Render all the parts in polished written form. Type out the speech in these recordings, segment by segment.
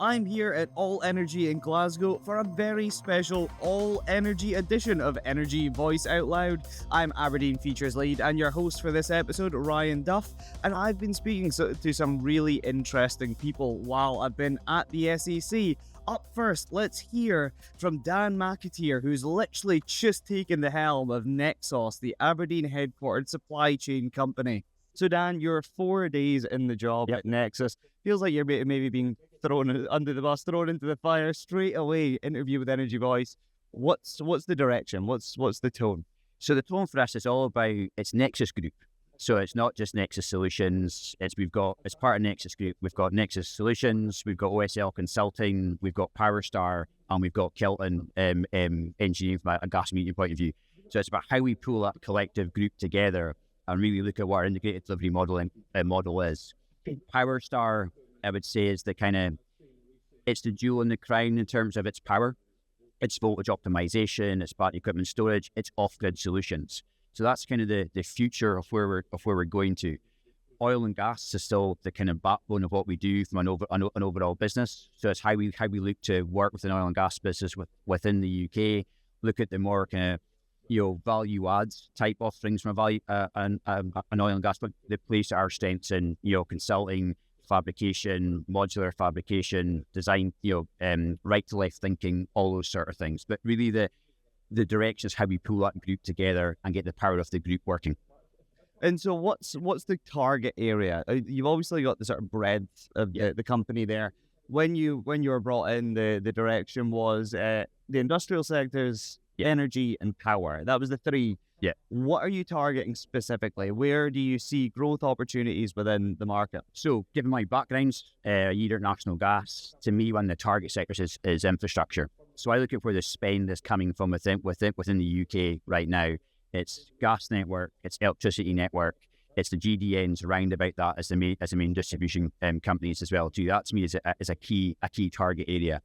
I'm here at All Energy in Glasgow for a very special All Energy edition of Energy Voice Out Loud. I'm Aberdeen Features Lead and your host for this episode, Ryan Duff, and I've been speaking to some really interesting people while I've been at the SEC. Up first, let's hear from Dan McAteer, who's literally just taken the helm of Nexos, the Aberdeen headquartered supply chain company. So Dan, you're 4 days in the job at Nexus. Feels like you're maybe being thrown under the bus, thrown into the fire straight away. Interview with Energy Voice. What's the direction? What's the tone? So the tone for us is all about, it's Nexus Group. So it's not just Nexus Solutions. It's part of Nexus Group. We've got Nexus Solutions, we've got OSL Consulting, we've got PowerStar, and we've got Kilton Engineering from a gas meeting point of view. So it's about how we pull that collective group together and really look at what our integrated delivery model is. PowerStar, I would say, is it's the jewel in the crown in terms of its power. It's voltage optimization, it's battery equipment storage, it's off-grid solutions. So that's kind of the future of where we're going to. Oil and gas is still the kind of backbone of what we do from an overall business. So it's how we look to work with an oil and gas business within the UK, look at the more kind of value adds type offerings from an oil and gas, but they place our strengths in consulting, fabrication, modular fabrication, design, right to left thinking, all those sort of things. But really the direction is how we pull that group together and get the power of the group working. And so what's the target area? You've obviously got the sort of breadth of the company there. When you were brought in, the direction was the industrial sectors, energy and power. That was the three. Yeah. What are you targeting specifically? Where do you see growth opportunities within the market? So given my backgrounds, international gas, to me, one of the target sectors is infrastructure. So I look at where the spend is coming from within the UK right now. It's gas network, it's electricity network, it's the GDNs round about that as the main distribution companies as well too. That to me is a key target area.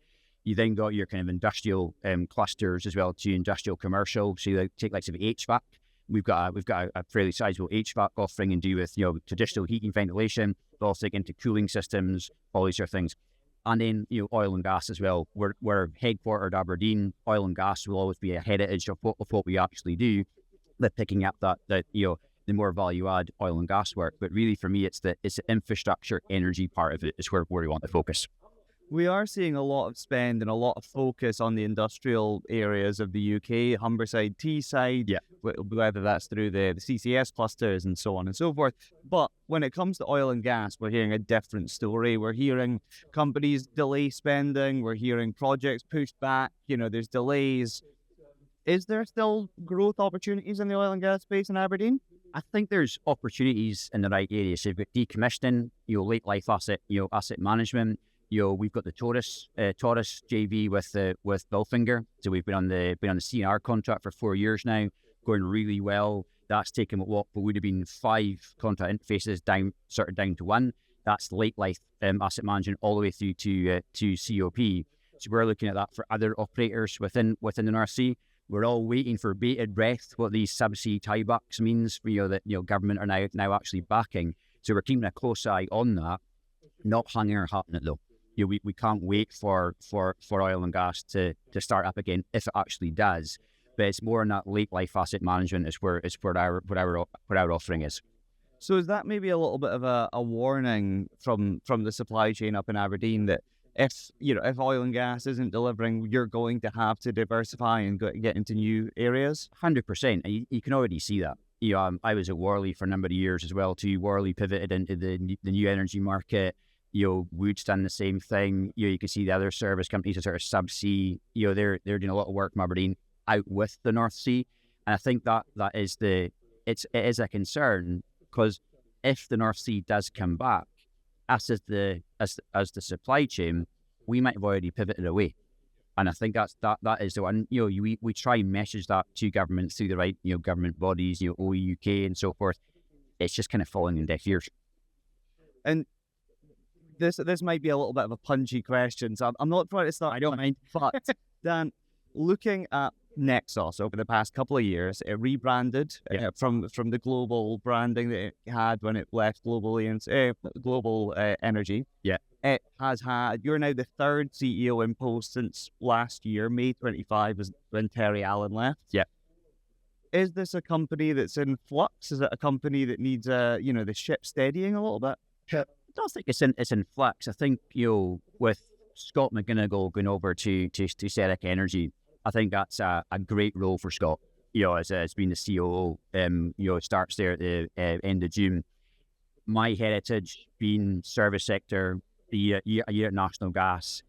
You then got your kind of industrial clusters as well to industrial commercial. So you take like HVAC. We've got a fairly sizable HVAC offering and do with traditional heating, ventilation, but also into cooling systems, all these sort of things. And then oil and gas as well. We're headquartered Aberdeen. Oil and gas will always be a heritage of what we actually do. But picking up that the more value add oil and gas work. But really for me, it's the infrastructure energy part of it is where we want to focus. We are seeing a lot of spend and a lot of focus on the industrial areas of the UK, Humberside, Teesside, whether that's through the CCS clusters and so on and so forth. But when it comes to oil and gas, we're hearing a different story. We're hearing companies delay spending. We're hearing projects pushed back. There's delays. Is there still growth opportunities in the oil and gas space in Aberdeen? I think there's opportunities in the right areas. So you've got decommissioning, late life asset management. We've got the Taurus JV with Bilfinger. So we've been on the CNR contract for 4 years now, going really well. That's taken what would have been 5 contract interfaces down to 1. That's late life asset management all the way through to COP. So we're looking at that for other operators within the North Sea. We're all waiting for bated breath what these subsea tiebacks means for that government are now actually backing. So we're keeping a close eye on that, not hanging our hat on it though. We can't wait for oil and gas to start up again if it actually does. But it's more in that late life asset management is where our offering is. So is that maybe a little bit of a warning from the supply chain up in Aberdeen that if oil and gas isn't delivering, you're going to have to diversify and get into new areas? 100%. And you can already see that. I was at Worley for a number of years as well too. Worley pivoted into the new energy market. Wood's done the same thing. You can see the other service companies are sort of subsea. They're doing a lot of work from Aberdeen out with the North Sea, and I think that is it is a concern because if the North Sea does come back, us as the supply chain, we might have already pivoted away, and I think that is the one. We try and message that to governments through the right government bodies, OEUK and so forth. It's just kind of falling in deaf ears. And this might be a little bit of a punchy question, so I'm not trying to start. I don't mind. But Dan, looking at Nexos over the past couple of years, it rebranded from the global branding that it had when it left Global Energy. Yeah. it has had, you're now the third CEO in post since last year. May 25 was when Terry Allen left. Yeah. Is this a company that's in flux? Is it a company that needs the ship steadying a little bit? I don't think it's in flux. I think, with Scott McGonigal going over to Serica Energy, I think that's a great role for Scott. As being the COO, starts there at the end of June. My heritage being service sector, a year at National Gas,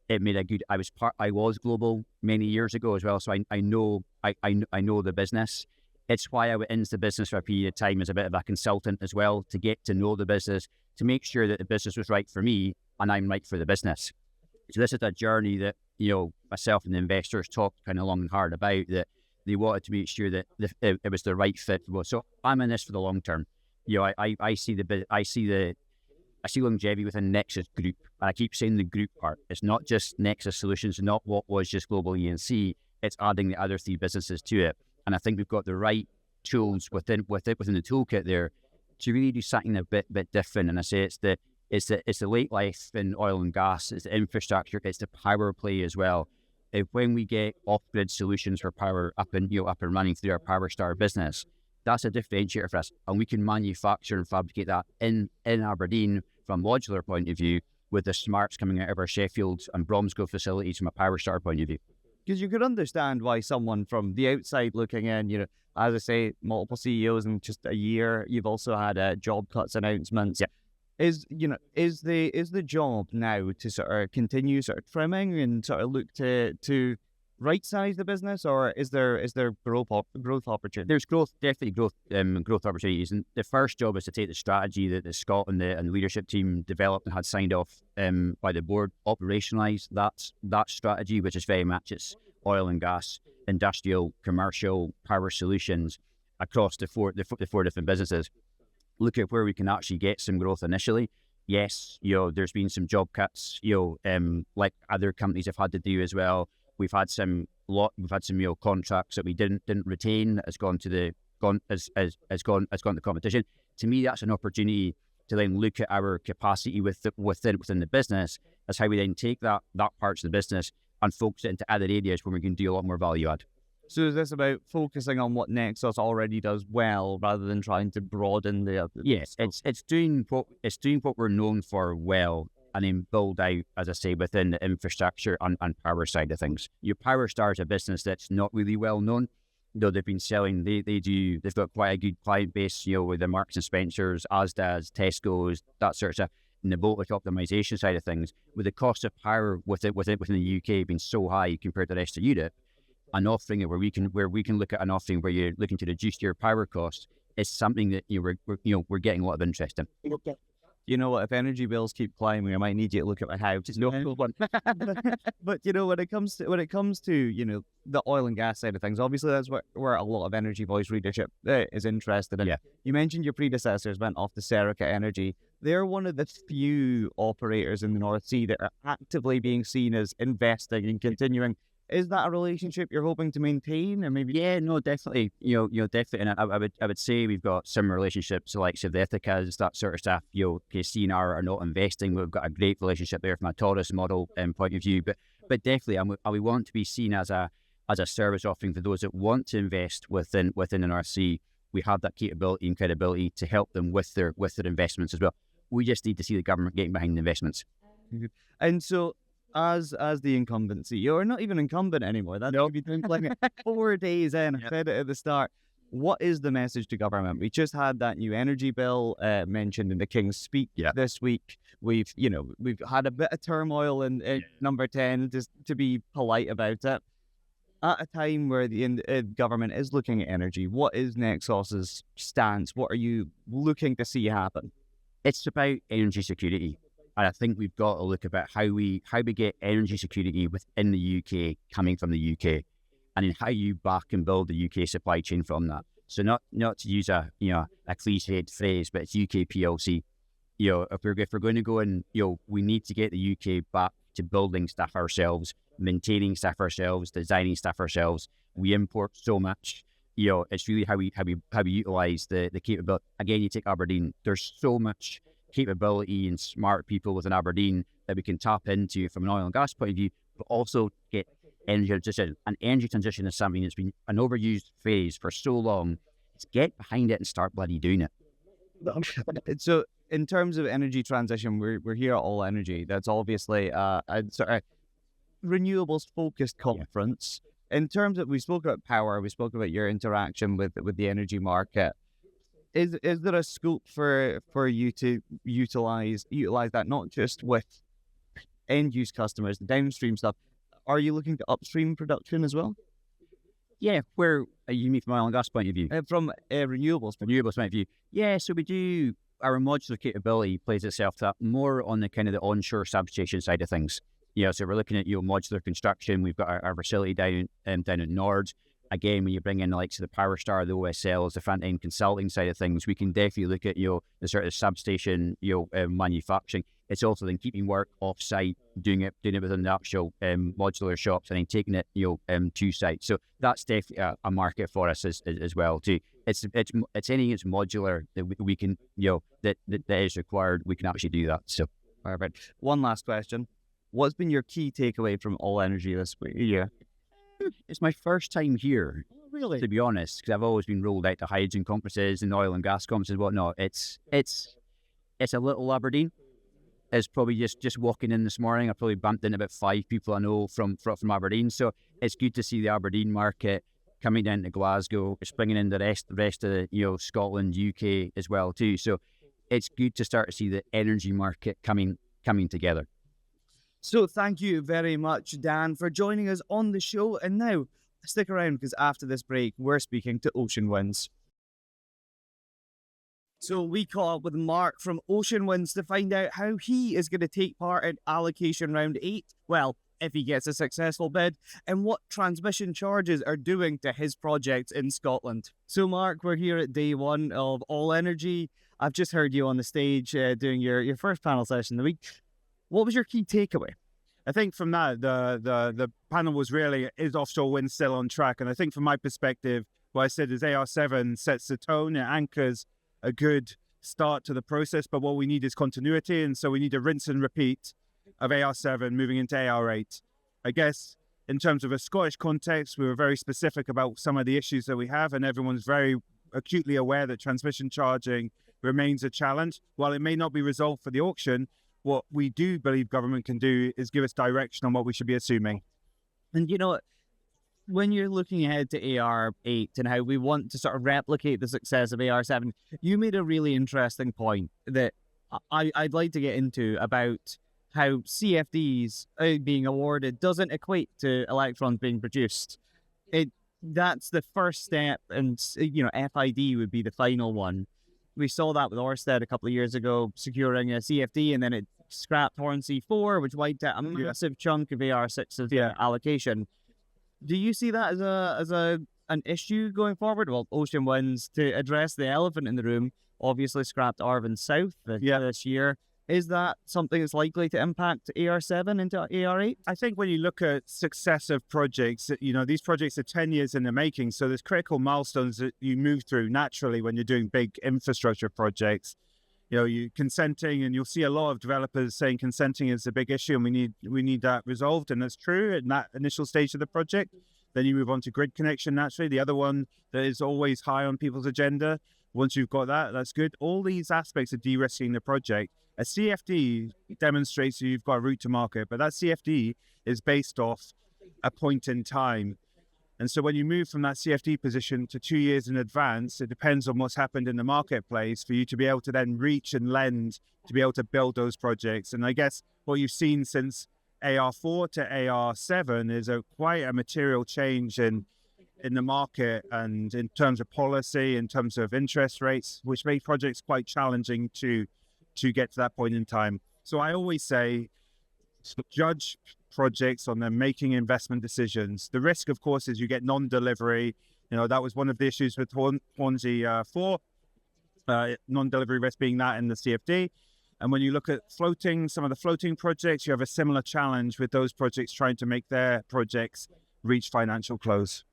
it made a good. I was global many years ago as well, so I know the business. It's why I went into the business for a period of time as a bit of a consultant as well, to get to know the business, to make sure that the business was right for me and I'm right for the business. So this is a journey that, myself and the investors talked kind of long and hard about, that they wanted to make sure that it was the right fit for both. So I'm in this for the long term. I see longevity within Nexus Group, and I keep saying the group part. It's not just Nexus Solutions, not what was just Global E&C. It's adding the other three businesses to it, and I think we've got the right tools within the toolkit there to really do something a bit different. And I say it's the late life in oil and gas, it's the infrastructure, it's the power play as well. When we get off-grid solutions for power up and running through our PowerStar business, that's a differentiator for us, and we can manufacture and fabricate that in Aberdeen from a modular point of view, with the smarts coming out of our Sheffield and Bromsgrove facilities from a PowerStar point of view. Because you could understand why someone from the outside looking in, as I say, multiple CEOs in just a year. You've also had job cuts announcements. Yeah. Is the job now to sort of continue sort of trimming and sort of look to right size the business, or is there growth opportunity? There's definitely growth opportunities, and the first job is to take the strategy that Scott and the leadership team developed and had signed off by the board, operationalise that strategy, which is very much it's oil and gas, industrial, commercial, power solutions across the four different businesses. Look at where we can actually get some growth initially. Yes, there's been some job cuts, like other companies have had to do as well. We've had some contracts that we didn't retain that has gone to competition. To me, that's an opportunity to then look at our capacity within the business as how we then take that parts of the business and focus it into other areas where we can do a lot more value add. So is this about focusing on what Nexus already does well rather than trying to broaden the other? Yes, it's doing what we're known for well, and then build out, as I say, within the infrastructure and power side of things. Your PowerStar is a business that's not really well known, though they've been selling. They've got quite a good client base, with the Marks and Spencers, Asda's, Tesco's, that sort of stuff. And the voltage optimization side of things, with the cost of power within the UK being so high compared to the rest of Europe, an offering where we can look at an offering where you're looking to reduce your power costs is something that we're getting a lot of interest in. You know what? If energy bills keep climbing, I might need you to look at my house. But when it comes to the oil and gas side of things, obviously that's where a lot of Energy Voice readership is interested in. Yeah. You mentioned your predecessors went off to Serica Energy. They're one of the few operators in the North Sea that are actively being seen as investing and continuing. Is that a relationship you're hoping to maintain, or maybe? Yeah, no, definitely. Definitely. And I would say we've got some relationships like Ithacas, that sort of stuff. KC are not investing. We've got a great relationship there from a Taurus model point of view. But definitely, and we want to be seen as a service offering for those that want to invest within the North Sea. We have that capability and credibility to help them with their investments as well. We just need to see the government getting behind the investments. And so, as the incumbent CEO, or not even incumbent anymore, that's what we've been playing 4 days in. I said it at the start. What is the message to government? We just had that new energy bill mentioned in the King's Speech this week. We've had a bit of turmoil in number 10, just to be polite about it. At a time where the government is looking at energy, what is Nexos's stance? What are you looking to see happen? It's about energy security. And I think we've got to look about how we get energy security within the UK, coming from the UK, and then how you back and build the UK supply chain from that. So not to use a cliched phrase, but it's UK PLC. If we're going to go in, we need to get the UK back to building stuff ourselves, maintaining stuff ourselves, designing stuff ourselves. We import so much. It's really how we utilise the capability. Again, you take Aberdeen. There's so much capability and smart people within Aberdeen that we can tap into from an oil and gas point of view, but also get energy transition. And energy transition is something that's been an overused phrase for so long. Let's get behind it and start bloody doing it. So in terms of energy transition, we're here at All Energy. That's obviously a sort of renewables focused conference. In terms of, we spoke about power, we spoke about your interaction with the energy market. Is there a scope for you to utilize that, not just with end use customers, the downstream stuff? Are you looking to upstream production as well? Yeah, where you mean from oil and gas point of view? From renewables point of view. Yeah, so we do, our modular capability plays itself to more on the kind of the onshore substation side of things. Yeah, so we're looking at modular construction. We've got our facility down at Nord. Again, when you bring in the likes of the Power Star, the OSLs, the front end consulting side of things, we can definitely look at the sort of substation manufacturing. It's also then keeping work off site, doing it within the actual modular shops, and then taking it to site. So that's definitely a market for us as well too. It's anything that's modular that we can that is required. We can actually do that. So perfect. One last question. What's been your key takeaway from All Energy this year? It's my first time here, really, to be honest, because I've always been rolled out to hydrogen conferences and oil and gas conferences and whatnot. It's a little Aberdeen. It's probably just walking in this morning, I probably bumped into about 5 people I know from Aberdeen. So it's good to see the Aberdeen market coming down to Glasgow. It's bringing in the rest of the Scotland, UK as well too. So it's good to start to see the energy market coming together. So thank you very much, Dan, for joining us on the show. And now, stick around, because after this break, we're speaking to Ocean Winds. So we caught up with Mark from Ocean Winds to find out how he is going to take part in allocation round 8, well, if he gets a successful bid, and what transmission charges are doing to his projects in Scotland. So Mark, we're here at day 1 of All Energy. I've just heard you on the stage doing your first panel session of the week. What was your key takeaway? I think from that, the panel was really, is offshore wind still on track? And I think from my perspective, what I said is AR7 sets the tone, it anchors a good start to the process, but what we need is continuity. And so we need a rinse and repeat of AR7 moving into AR8. I guess in terms of a Scottish context, we were very specific about some of the issues that we have, and everyone's very acutely aware that transmission charging remains a challenge. While it may not be resolved for the auction, what we do believe government can do is give us direction on what we should be assuming. And when you're looking ahead to AR8 and how we want to sort of replicate the success of AR7, you made a really interesting point that I'd like to get into about how CFDs being awarded doesn't equate to electrons being produced. That's the first step, and FID would be the final one. We saw that with Ørsted a couple of years ago, securing a CFD, and then it scrapped Hornsea 4, which wiped out a massive chunk of AR6's allocation. Do you see that as an issue going forward? Well, Ocean Winds, to address the elephant in the room, obviously scrapped Arvin South this year. Is that something that's likely to impact AR7 into AR8? I think when you look at successive projects, these projects are 10 years in the making. So there's critical milestones that you move through naturally when you're doing big infrastructure projects. You consenting, and you'll see a lot of developers saying consenting is a big issue and we need that resolved. And that's true in that initial stage of the project. Then you move on to grid connection naturally. The other one that is always high on people's agenda. Once you've got that, that's good. All these aspects of de-risking the project. A CFD demonstrates that you've got a route to market, but that CFD is based off a point in time. And so when you move from that CFD position to 2 years in advance, it depends on what's happened in the marketplace for you to be able to then reach and lend to be able to build those projects. And I guess what you've seen since AR4 to AR7 is quite a material change in the market and in terms of policy, in terms of interest rates, which make projects quite challenging to get to that point in time. So I always say, judge projects on them making investment decisions. The risk, of course, is you get non-delivery. That was one of the issues with Hornsea 4, non-delivery risk being that in the CFD. And when you look at some of the floating projects, you have a similar challenge with those projects trying to make their projects reach financial close.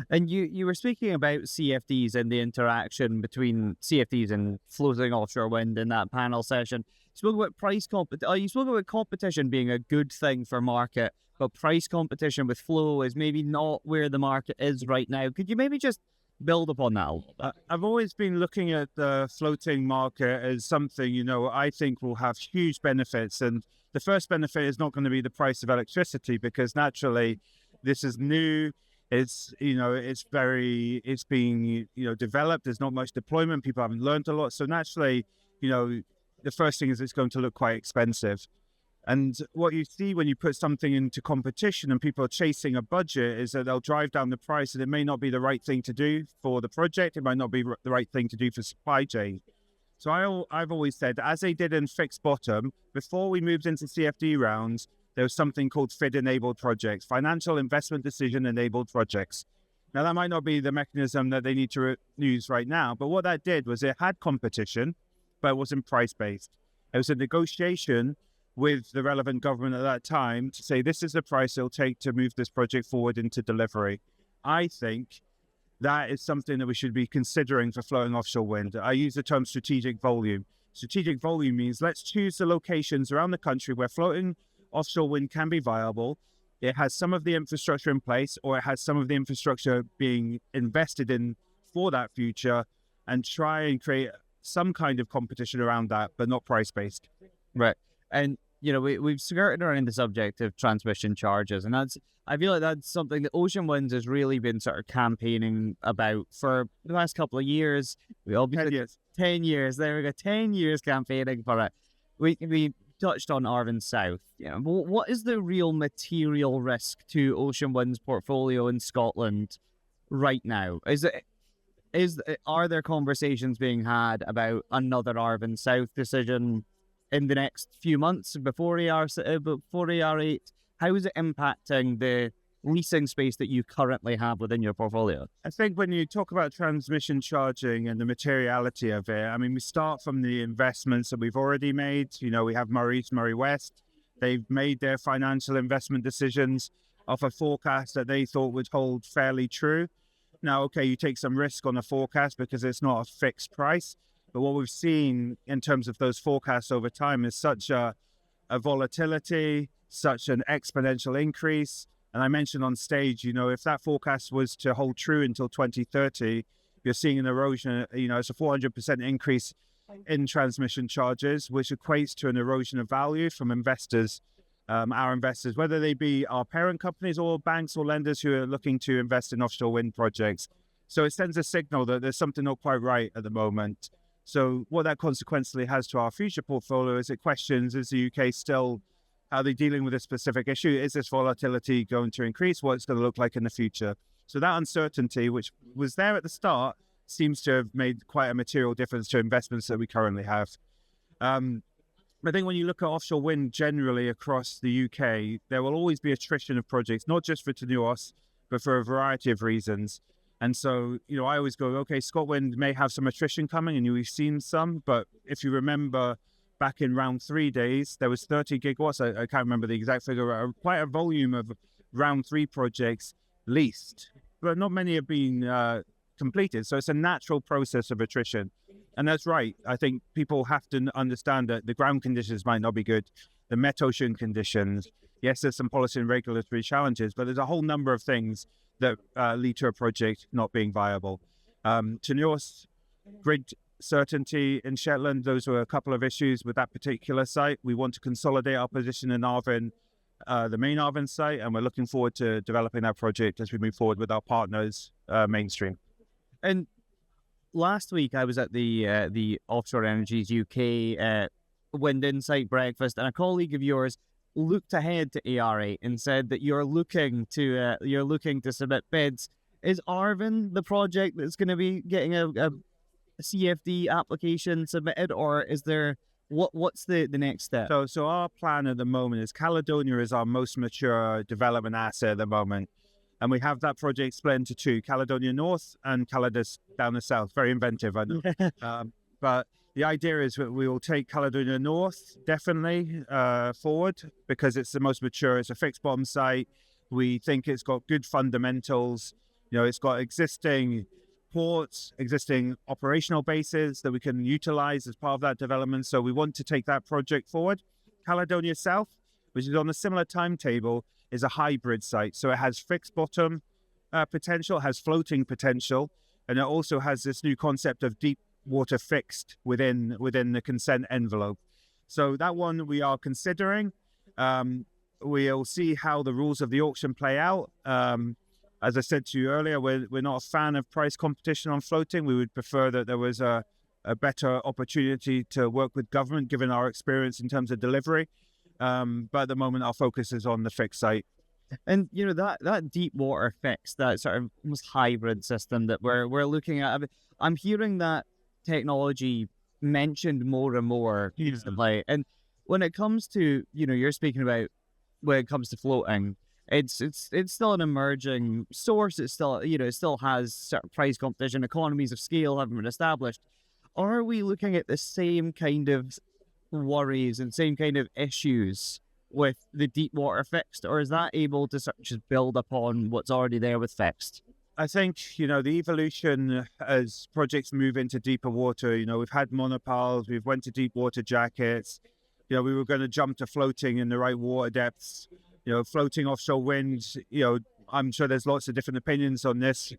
And you were speaking about CFDs and the interaction between CFDs and floating offshore wind in that panel session. You spoke about you spoke about competition being a good thing for market, but price competition with flow is maybe not where the market is right now. Could you maybe just build upon that a little bit? I've always been looking at the floating market as something, I think will have huge benefits. And the first benefit is not going to be the price of electricity, because naturally this is new. It's being, developed. There's not much deployment. People haven't learned a lot. So naturally, the first thing is it's going to look quite expensive. And what you see when you put something into competition and people are chasing a budget is that they'll drive down the price, and it may not be the right thing to do for the project. It might not be the right thing to do for supply chain. So I've always said, as they did in fixed bottom, before we moved into CFD rounds, there was something called FID-enabled projects, financial investment decision-enabled projects. Now, that might not be the mechanism that they need to use right now, but what that did was it had competition, but it wasn't price-based. It was a negotiation with the relevant government at that time to say, this is the price it'll take to move this project forward into delivery. I think that is something that we should be considering for floating offshore wind. I use the term strategic volume. Strategic volume means let's choose the locations around the country where floating offshore wind can be viable. It has some of the infrastructure in place, or it has some of the infrastructure being invested in for that future, and try and create some kind of competition around that, but not price-based. Right. And, we've skirted around the subject of transmission charges, and I feel like that's something that Ocean Winds has really been sort of campaigning about for the last couple of years. 10 years. 10 years. There we go. 10 years campaigning for it. We touched on Arvin South. What is the real material risk to Ocean Winds' portfolio in Scotland right now? Are there conversations being had about another Arvin South decision in the next few months before AR8? How is it impacting the leasing space that you currently have within your portfolio? I think when you talk about transmission charging and the materiality of it, we start from the investments that we've already made. We have Murray East, Murray West. They've made their financial investment decisions off a forecast that they thought would hold fairly true. Now, okay, you take some risk on a forecast because it's not a fixed price. But what we've seen in terms of those forecasts over time is such a volatility, such an exponential increase. And I mentioned on stage, if that forecast was to hold true until 2030, you're seeing an erosion, it's a 400% increase in transmission charges, which equates to an erosion of value from investors, our investors, whether they be our parent companies or banks or lenders who are looking to invest in offshore wind projects. So it sends a signal that there's something not quite right at the moment. So what that consequently has to our future portfolio is it questions, is the UK still, how are they dealing with this specific issue? Is this volatility going to increase? What's it going to look like in the future? So that uncertainty, which was there at the start, seems to have made quite a material difference to investments that we currently have. I think when you look at offshore wind generally across the UK, there will always be attrition of projects, not just for Teneos, but for a variety of reasons. And so, I always go, okay, ScotWind may have some attrition coming, and we've seen some, but if you remember back in round 3 days, there was 30 gigawatts. I can't remember the exact figure, quite a volume of round 3 projects leased, but not many have been completed. So it's a natural process of attrition. And that's right. I think people have to understand that the ground conditions might not be good, the met-ocean conditions. Yes, there's some policy and regulatory challenges, but there's a whole number of things that lead to a project not being viable. Teneos, grid certainty in Shetland, those were a couple of issues with that particular site. We want to consolidate our position in Arvin, the main Arvin site, and we're looking forward to developing that project as we move forward with our partners mainstream. And last week I was at the Offshore Energies UK Wind Insight breakfast, and a colleague of yours looked ahead to AR8 and said that you're looking to submit bids. Is Arvin the project that's going to be getting a CFD application submitted, or is there what's the next step? So our plan at the moment is Caledonia is our most mature development asset at the moment, and we have that project split into two: Caledonia North and Caledonia down the south. Very inventive, I know. But the idea is that we will take Caledonia North definitely forward because it's the most mature. It's a fixed bottom site. We think it's got good fundamentals. It's got existing ports, existing operational bases that we can utilize as part of that development. So we want to take that project forward. Caledonia South, which is on a similar timetable, is a hybrid site. So it has fixed bottom potential, has floating potential, and it also has this new concept of deep water fixed within the consent envelope. So that one we are considering. We'll see how the rules of the auction play out. As I said to you earlier, we're not a fan of price competition on floating. We would prefer that there was a better opportunity to work with government, given our experience in terms of delivery. But at the moment, our focus is on the fixed site. And that deep water fix, that sort of almost hybrid system that we're looking at. I'm hearing that technology mentioned more and more recently. And when it comes to you're speaking about when it comes to floating, it's still an emerging source. It's still it still has certain price competition, economies of scale haven't been established. Are we looking at the same kind of worries and same kind of issues with the deep water fixed, or is that able to sort of just build upon what's already there with fixed? I think, the evolution as projects move into deeper water, we've had monopiles, we've went to deep water jackets, we were going to jump to floating in the right water depths, floating offshore winds, I'm sure there's lots of different opinions on this,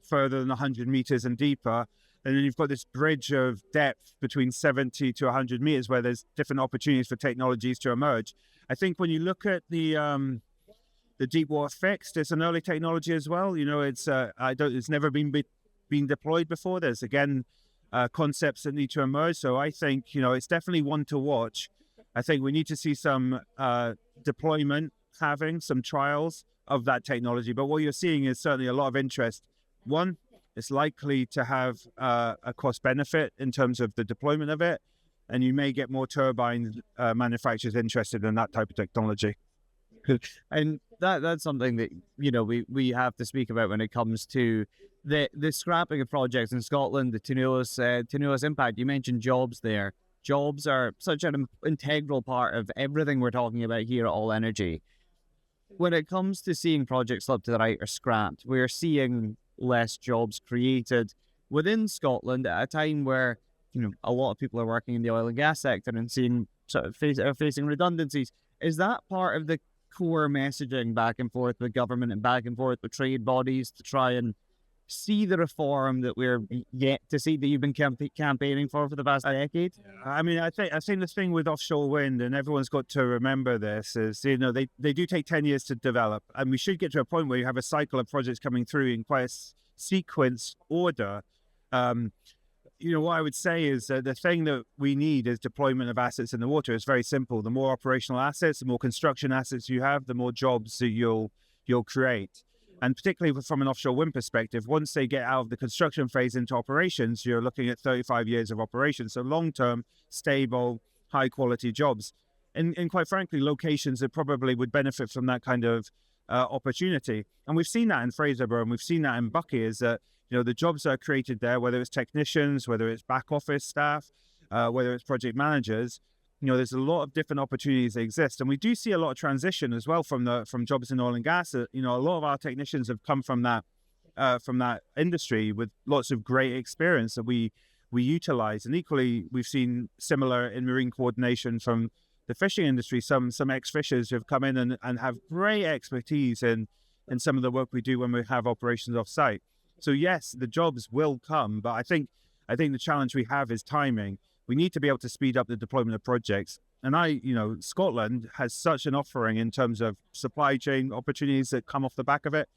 further than 100 meters and deeper. And then you've got this bridge of depth between 70 to 100 meters where there's different opportunities for technologies to emerge. I think when you look at the deep water fixed, it's an early technology as well. It's never been deployed before. There's again concepts that need to emerge. So I think it's definitely one to watch. I think we need to see some deployment, having some trials of that technology. But what you're seeing is certainly a lot of interest. One, it's likely to have a cost benefit in terms of the deployment of it, and you may get more turbine manufacturers interested in that type of technology. And that's something that we have to speak about when it comes to the scrapping of projects in Scotland, the Tenuous impact. You mentioned jobs there. Jobs are such an integral part of everything we're talking about here at All Energy. When it comes to seeing projects slip to the right or scrapped, we're seeing less jobs created within Scotland at a time where a lot of people are working in the oil and gas sector and seeing facing redundancies. Is that part of the core messaging back and forth with government and back and forth with trade bodies to try and see the reform that we're yet to see, that you've been campaigning for the past decade? I mean, I think the thing with offshore wind, and everyone's got to remember this, is they do take 10 years to develop, and we should get to a point where you have a cycle of projects coming through in quite a sequence order. What I would say is that the thing that we need is deployment of assets in the water. It's very simple. The more operational assets, the more construction assets you have, the more jobs that you'll create. And particularly from an offshore wind perspective, once they get out of the construction phase into operations, you're looking at 35 years of operation. So long-term, stable, high-quality jobs. And quite frankly, locations that probably would benefit from that kind of opportunity. And we've seen that in Fraserburgh, and we've seen that in Buckie, is that the jobs that are created there, whether it's technicians, whether it's back office staff, whether it's project managers, there's a lot of different opportunities that exist. And we do see a lot of transition as well from jobs in oil and gas. A lot of our technicians have come from that industry with lots of great experience that we utilize. And equally, we've seen similar in marine coordination from the fishing industry. Some ex-fishers have come in and have great expertise in some of the work we do when we have operations off-site. So yes, the jobs will come, but I think the challenge we have is timing. We need to be able to speed up the deployment of projects. And Scotland has such an offering in terms of supply chain opportunities that come off the back of it,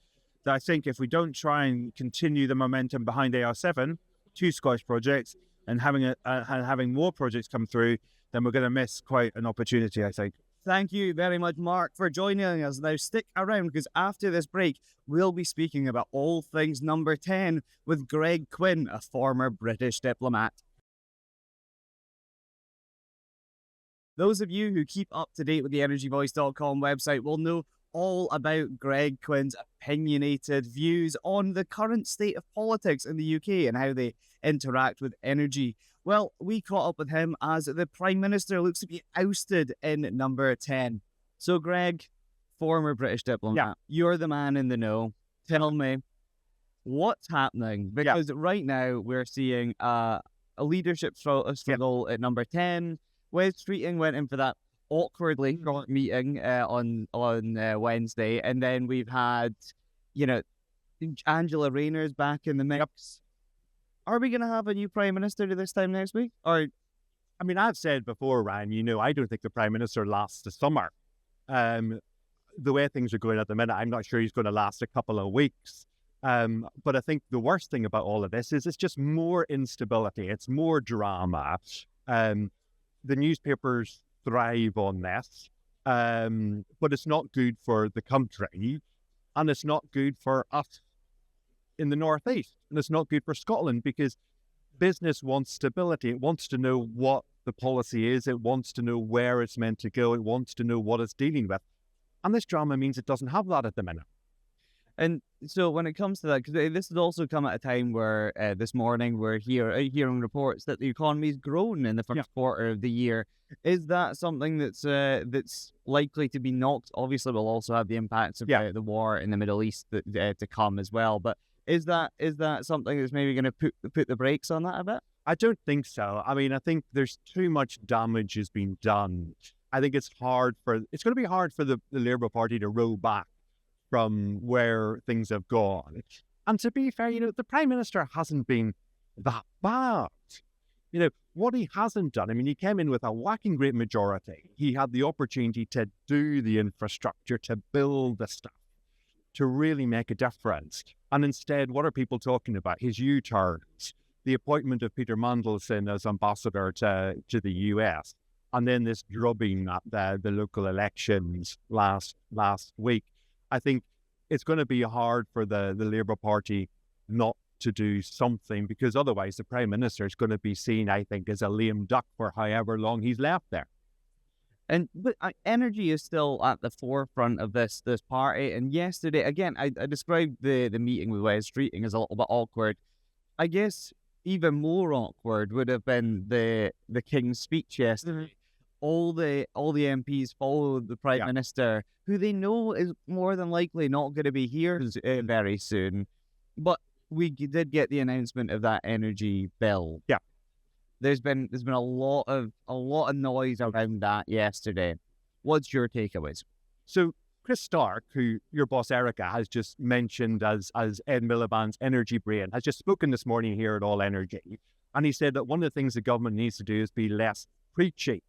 that I think if we don't try and continue the momentum behind AR7, 2 Scottish projects, and having more projects come through, then we're going to miss quite an opportunity, I think. Thank you very much, Mark, for joining us. Now stick around, because after this break, we'll be speaking about all things number 10 with Greg Quinn, a former British diplomat. Those of you who keep up to date with the energyvoice.com website will know all about Greg Quinn's opinionated views on the current state of politics in the UK and how they interact with energy. Well, we caught up with him as the Prime Minister looks to be ousted in number 10. So, Greg, former British diplomat, You're the man in the know. tell me what's happening, because right now we're seeing a leadership struggle at number 10. Wes Streeting went in for that awkwardly short meeting on Wednesday, and then we've had, Angela Rayner's back in the mix. Are we going to have a new Prime Minister this time next week? Or, I mean, I've said before, Ryan, I don't think the Prime Minister lasts the summer. The way things are going at the minute, I'm not sure he's going to last a couple of weeks. But I think the worst thing about all of this is it's just more instability. It's more drama. The newspapers thrive on this, but it's not good for the country, and it's not good for us in the Northeast, and it's not good for Scotland, because business wants stability. It wants to know what the policy is. It wants to know where it's meant to go. It wants to know what it's dealing with. And this drama means it doesn't have that at the minute. And so when it comes to that, because this has also come at a time where this morning we're hearing reports that the economy's grown in the first quarter of the year. Is that something that's likely to be knocked? Obviously, we'll also have the impacts of the war in the Middle East to come as well. But is that something that's maybe going to put the brakes on that a bit? I don't think so. I mean, I think there's too much damage has been done. I think it's going to be hard for the Labour Party to row back from where things have gone. And to be fair, the Prime Minister hasn't been that bad. What he hasn't done, I mean, he came in with a whacking great majority. He had the opportunity to do the infrastructure, to build the stuff, to really make a difference. And instead, what are people talking about? His U-turns, the appointment of Peter Mandelson as ambassador to the US, and then this drubbing at the local elections last week. I think it's going to be hard for the Labour Party not to do something, because otherwise the Prime Minister is going to be seen, I think, as a lame duck for however long he's left there. But energy is still at the forefront of this party. And yesterday, again, I described the meeting with Wes Streeting as a little bit awkward. I guess even more awkward would have been the King's speech yesterday. Mm-hmm. All the MPs followed the Prime Minister, who they know is more than likely not going to be here very soon. But we did get the announcement of that energy bill. Yeah, there's been a lot of noise around that yesterday. What's your takeaways? So Chris Stark, who your boss Erica has just mentioned as Ed Miliband's energy brain, has just spoken this morning here at All Energy, and he said that one of the things the government needs to do is be less preachy.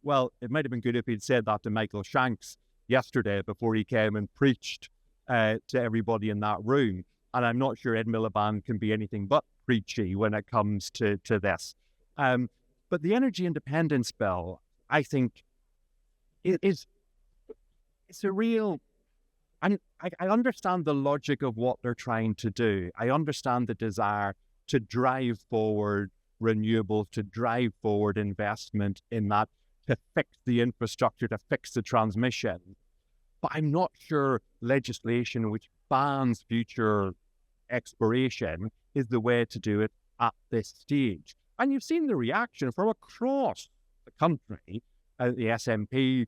Well, it might have been good if he'd said that to Michael Shanks yesterday before he came and preached to everybody in that room. And I'm not sure Ed Miliband can be anything but preachy when it comes to this. But the energy independence bill, I think, it's a real... I understand the logic of what they're trying to do. I understand the desire to drive forward renewables, to drive forward investment in that, to fix the infrastructure, to fix the transmission. But I'm not sure legislation which bans future exploration is the way to do it at this stage. And you've seen the reaction from across the country, the SNP,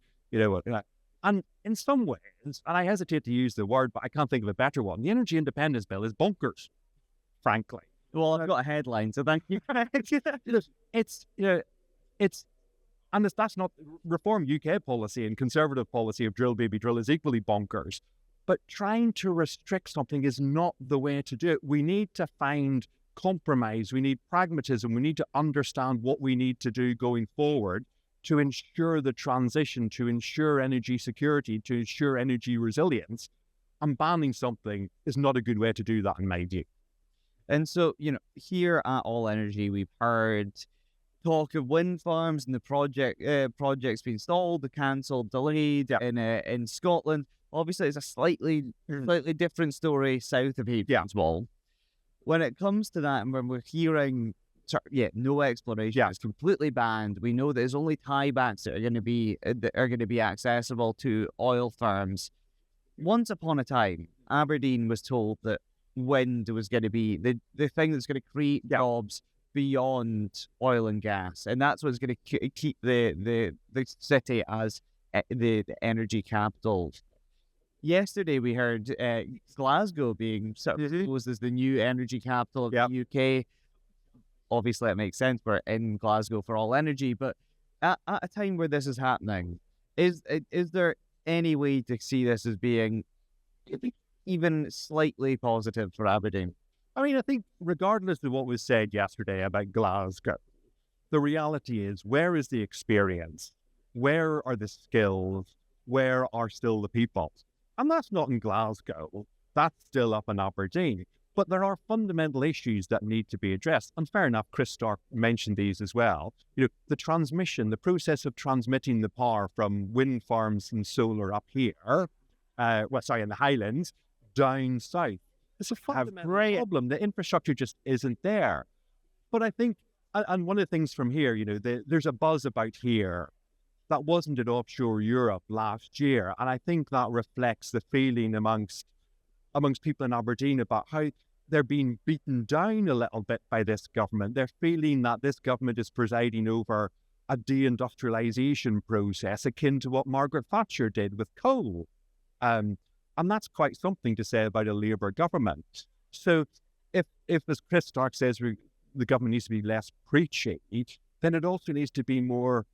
and in some ways, and I hesitate to use the word, but I can't think of a better one, the energy independence bill is bonkers, frankly. Well, I've got a headline, so thank you. That's not Reform UK policy and Conservative policy of drill baby drill is equally bonkers. But trying to restrict something is not the way to do it. We need to find compromise. We need pragmatism. We need to understand what we need to do going forward to ensure the transition, to ensure energy security, to ensure energy resilience. And banning something is not a good way to do that, in my view. And so, here at All Energy, we've heard talk of wind farms and the projects being stalled, cancelled, delayed in Scotland. Obviously, it's a slightly different story south of Havens Wall. When it comes to that, and when we're hearing, no exploration, it's completely banned. We know that there's only tiebacks that are going to be accessible to oil firms. Once upon a time, Aberdeen was told that wind was going to be the thing that's going to create jobs beyond oil and gas, and that's what's going to keep the city as the energy capital. yesterday we heard Glasgow being sort of proposed as the new energy capital of the UK. Obviously, it makes sense. We're in Glasgow for all energy, but at a time where this is happening, is there any way to see this as being even slightly positive for Aberdeen? I mean, I think regardless of what was said yesterday about Glasgow, the reality is, where is the experience? Where are the skills? Where are still the people? And that's not in Glasgow. That's still up in Aberdeen. But there are fundamental issues that need to be addressed. And fair enough, Chris Stark mentioned these as well. You know, the transmission, the process of transmitting the power from wind farms and solar up here, in the Highlands, down south. It's a fundamental problem. The infrastructure just isn't there. But I think, and one of the things from here, you know, there's a buzz about here that wasn't in offshore Europe last year. And I think that reflects the feeling amongst people in Aberdeen about how they're being beaten down a little bit by this government. They're feeling that this government is presiding over a deindustrialization process akin to what Margaret Thatcher did with coal. And that's quite something to say about a Labour government. So if as Chris Stark says, the government needs to be less preachy, then it also needs to be more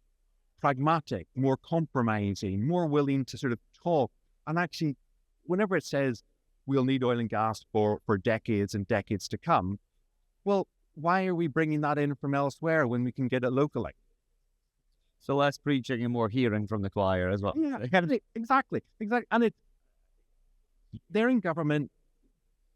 pragmatic, more compromising, more willing to sort of talk. And actually, whenever it says we'll need oil and gas for decades and decades to come, well, why are we bringing that in from elsewhere when we can get it locally? So less preaching and more hearing from the choir as well. Yeah, exactly. And they're in government.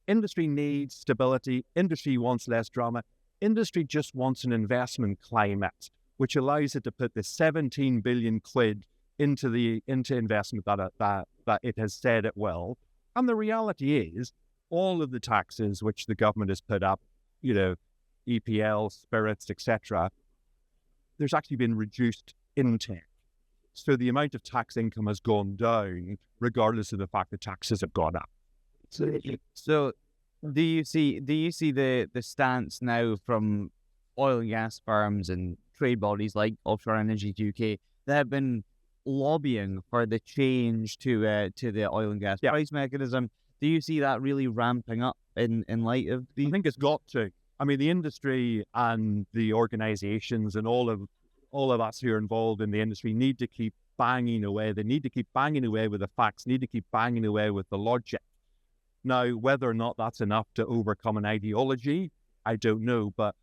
Industry needs stability. Industry wants less drama. Industry just wants an investment climate which allows it to put the 17 billion quid into investment that it has said it will. And the reality is, all of the taxes which the government has put up, you know, EPL, spirits, etc., there's actually been reduced intake. So the amount of tax income has gone down, regardless of the fact that taxes have gone up. So do you see the stance now from oil and gas firms and trade bodies like Offshore Energy UK that have been lobbying for the change to the oil and gas price mechanism? Do you see that really ramping up in light of these? I think it's got to. I mean, the industry and the organisations and all of us who are involved in the industry need to keep banging away. They need to keep banging away with the facts, need to keep banging away with the logic. Now, whether or not that's enough to overcome an ideology, I don't know. But,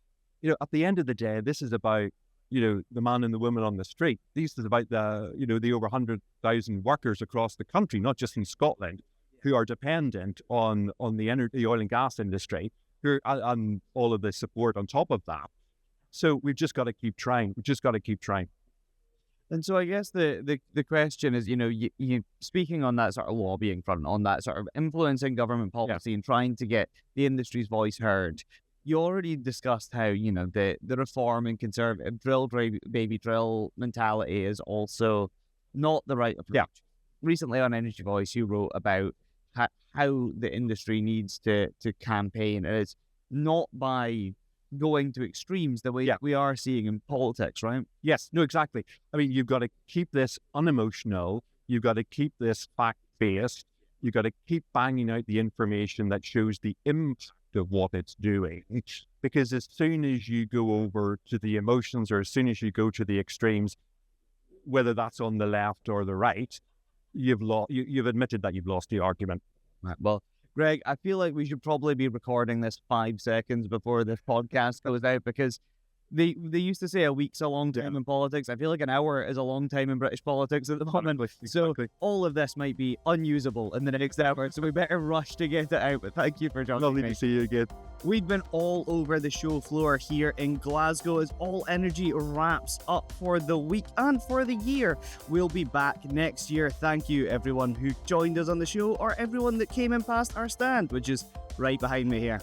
you know, at the end of the day, this is about, you know, the man and the woman on the street. This is about the over 100,000 workers across the country, not just in Scotland, who are dependent on the oil and gas industry, and all of the support on top of that. So we've just got to keep trying. And so I guess the question is, you know, you speaking on that sort of lobbying front, on that sort of influencing government policy and trying to get the industry's voice heard. You already discussed how, you know, the reform and conservative drill, baby drill mentality is also not the right approach. Yeah. Recently on Energy Voice, you wrote about how the industry needs to campaign. And it's not by going to extremes the way we are seeing in politics, right? Yes, no, exactly. I mean, you've got to keep this unemotional. You've got to keep this fact-based. You've got to keep banging out the information that shows the impact of what it's doing. Because as soon as you go over to the emotions, or as soon as you go to the extremes, whether that's on the left or the right, you've admitted that you've lost the argument. Right. Well, Greg, I feel like we should probably be recording this 5 seconds before this podcast goes out, because they used to say a week's a long time in politics. I feel like an hour is a long time in British politics at the moment. Exactly. So all of this might be unusable in the next hour, so we better rush to get it out. But thank you for joining me. Lovely to see you again. We've been all over the show floor here in Glasgow as All Energy wraps up for the week and for the year. We'll be back next year. Thank you everyone who joined us on the show, or everyone that came in past our stand, which is right behind me here.